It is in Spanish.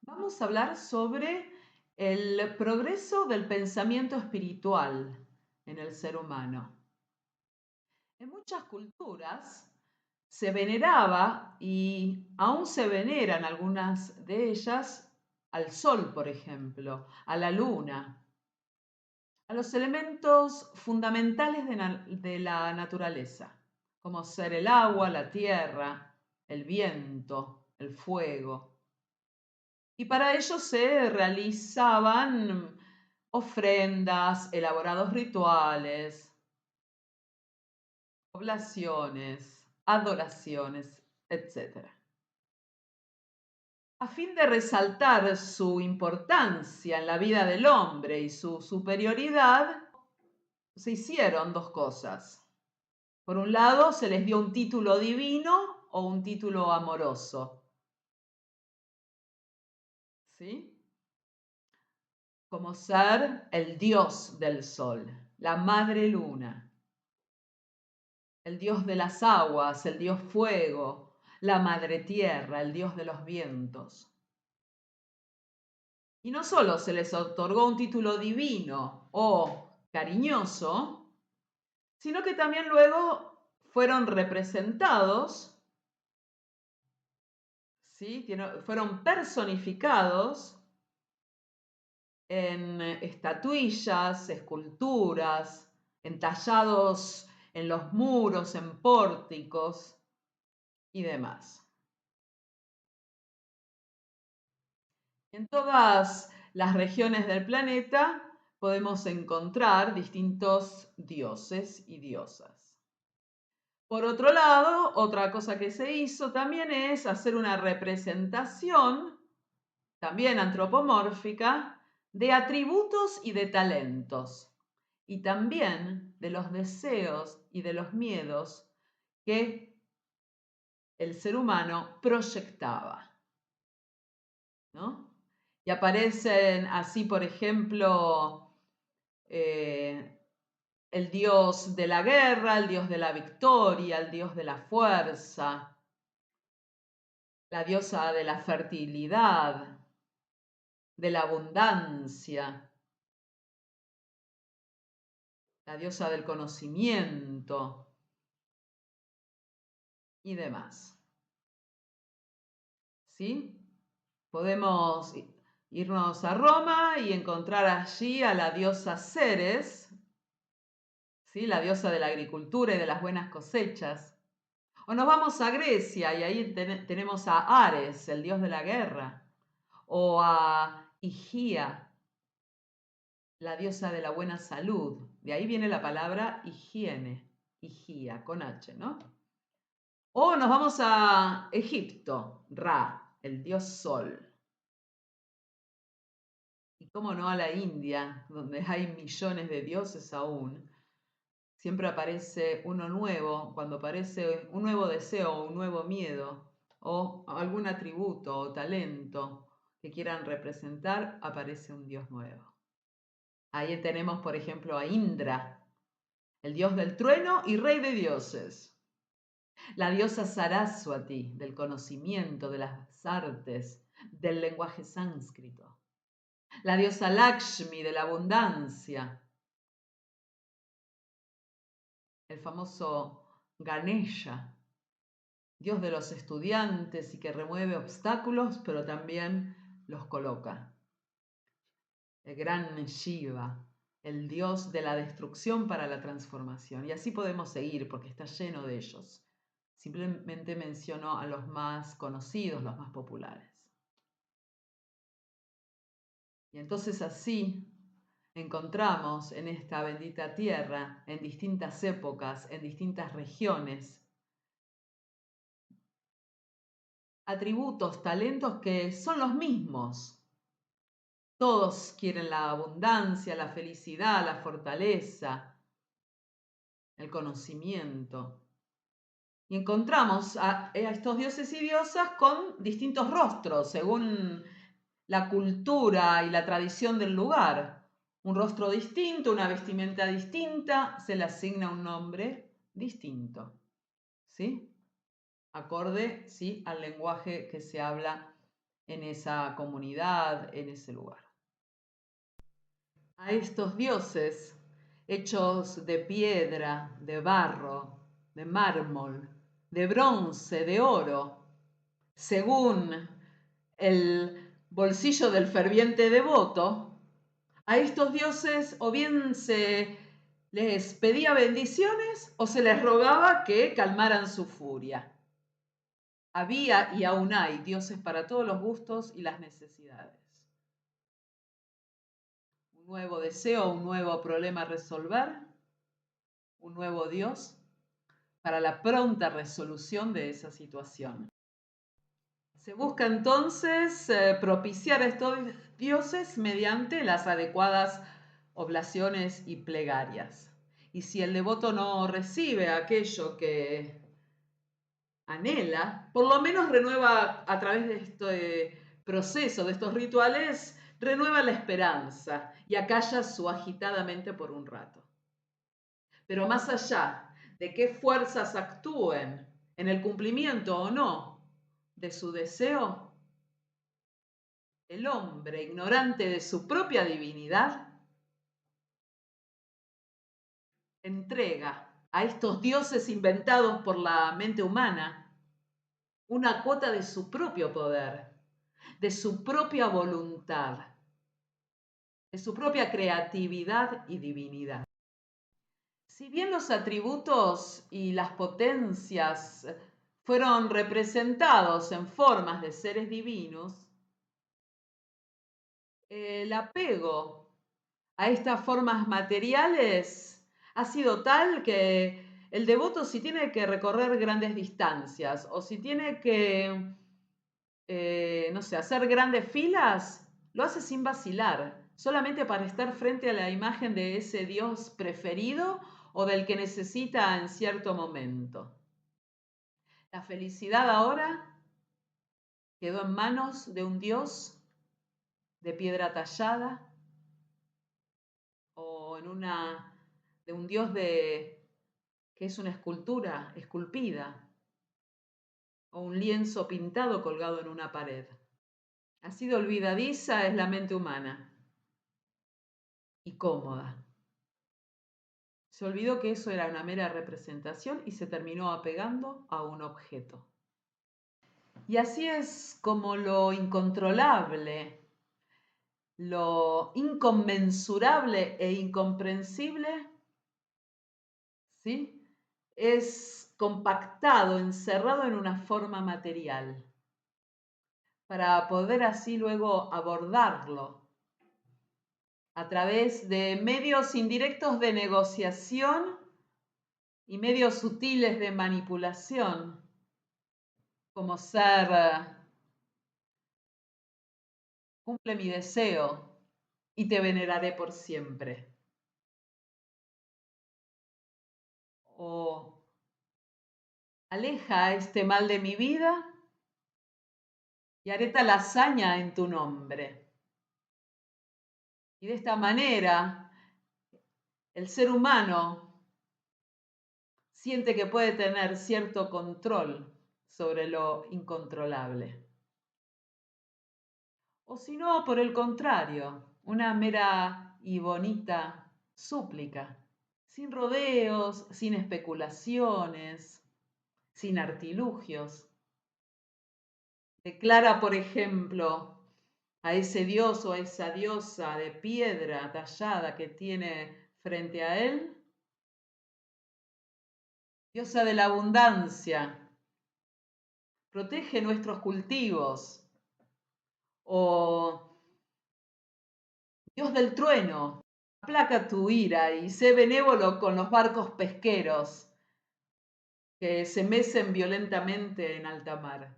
Vamos a hablar sobre el progreso del pensamiento espiritual en el ser humano. En muchas culturas se veneraba y aún se veneran algunas de ellas al sol, por ejemplo, a la luna, a los elementos fundamentales de la naturaleza, como ser el agua, la tierra, el viento, el fuego. Y para ello se realizaban ofrendas, elaborados rituales, oblaciones, adoraciones, etc. A fin de resaltar su importancia en la vida del hombre y su superioridad, se hicieron dos cosas. Por un lado, se les dio un título divino o un título amoroso. ¿Sí? Como ser el dios del sol, la madre luna, el dios de las aguas, el dios fuego, la madre tierra, el dios de los vientos. Y no solo se les otorgó un título divino o cariñoso, sino que también luego fueron representados, ¿sí? Fueron personificados en estatuillas, esculturas, entallados en los muros, en pórticos y demás. En todas las regiones del planeta podemos encontrar distintos dioses y diosas. Por otro lado, otra cosa que se hizo también es hacer una representación, también antropomórfica, de atributos y de talentos, y también de los deseos y de los miedos que el ser humano proyectaba, ¿no? Y aparecen así, por ejemplo, el dios de la guerra, el dios de la victoria, el dios de la fuerza, la diosa de la fertilidad, de la abundancia, la diosa del conocimiento y demás. ¿Sí? Podemos irnos a Roma y encontrar allí a la diosa Ceres, ¿sí? La diosa de la agricultura y de las buenas cosechas. O nos vamos a Grecia y ahí tenemos a Ares, el dios de la guerra, o a Higía, la diosa de la buena salud. De ahí viene la palabra higiene, Higía, con H, ¿no? O nos vamos a Egipto, Ra, el dios sol. Y cómo no a la India, donde hay millones de dioses aún. Siempre aparece uno nuevo, cuando aparece un nuevo deseo o un nuevo miedo, o algún atributo o talento que quieran representar, aparece un dios nuevo. Ahí tenemos, por ejemplo, a Indra, el dios del trueno y rey de dioses. La diosa Saraswati, del conocimiento, de las artes, del lenguaje sánscrito. La diosa Lakshmi, de la abundancia. El famoso Ganesha, dios de los estudiantes y que remueve obstáculos, pero también los coloca. El gran Shiva, el dios de la destrucción para la transformación. Y así podemos seguir porque está lleno de ellos. Simplemente menciono a los más conocidos, los más populares. Y entonces así encontramos en esta bendita tierra, en distintas épocas, en distintas regiones, atributos, talentos que son los mismos. Todos quieren la abundancia, la felicidad, la fortaleza, el conocimiento. Y encontramos a estos dioses y diosas con distintos rostros, según la cultura y la tradición del lugar. Un rostro distinto, una vestimenta distinta, se le asigna un nombre distinto. ¿Sí? Acorde, sí, al lenguaje que se habla en esa comunidad, en ese lugar. A estos dioses hechos de piedra, de barro, de mármol, de bronce, de oro, según el bolsillo del ferviente devoto, a estos dioses o bien se les pedía bendiciones o se les rogaba que calmaran su furia. Había y aún hay dioses para todos los gustos y las necesidades. Un nuevo deseo, un nuevo problema a resolver, un nuevo Dios para la pronta resolución de esa situación. Se busca entonces propiciar a estos dioses mediante las adecuadas oblaciones y plegarias. Y si el devoto no recibe aquello que anhela, por lo menos renueva a través de este proceso, de estos rituales, renueva la esperanza y acalla su agitada mente por un rato. Pero más allá de qué fuerzas actúen en el cumplimiento o no de su deseo, el hombre, ignorante de su propia divinidad, entrega a estos dioses inventados por la mente humana una cuota de su propio poder, de su propia voluntad, de su propia creatividad y divinidad. Si bien los atributos y las potencias fueron representados en formas de seres divinos, el apego a estas formas materiales ha sido tal que el devoto, si tiene que recorrer grandes distancias o si tiene que, no sé, hacer grandes filas, lo hace sin vacilar, solamente para estar frente a la imagen de ese Dios preferido o del que necesita en cierto momento. La felicidad ahora quedó en manos de un Dios de piedra tallada o de un Dios que es una escultura esculpida o un lienzo pintado colgado en una pared. Así de olvidadiza es la mente humana y cómoda. Se olvidó que eso era una mera representación y se terminó apegando a un objeto. Y así es como lo incontrolable, lo inconmensurable e incomprensible, ¿sí?, es compactado, encerrado en una forma material, para poder así luego abordarlo a través de medios indirectos de negociación y medios sutiles de manipulación, como ser, cumple mi deseo y te veneraré por siempre. O aleja este mal de mi vida y haré tal hazaña en tu nombre. Y de esta manera, el ser humano siente que puede tener cierto control sobre lo incontrolable. O si no, por el contrario, una mera y bonita súplica, sin rodeos, sin especulaciones, sin artilugios. Declara, por ejemplo, a ese dios o a esa diosa de piedra tallada que tiene frente a él, diosa de la abundancia, protege nuestros cultivos, o Dios del trueno, aplaca tu ira y sé benévolo con los barcos pesqueros que se mecen violentamente en alta mar.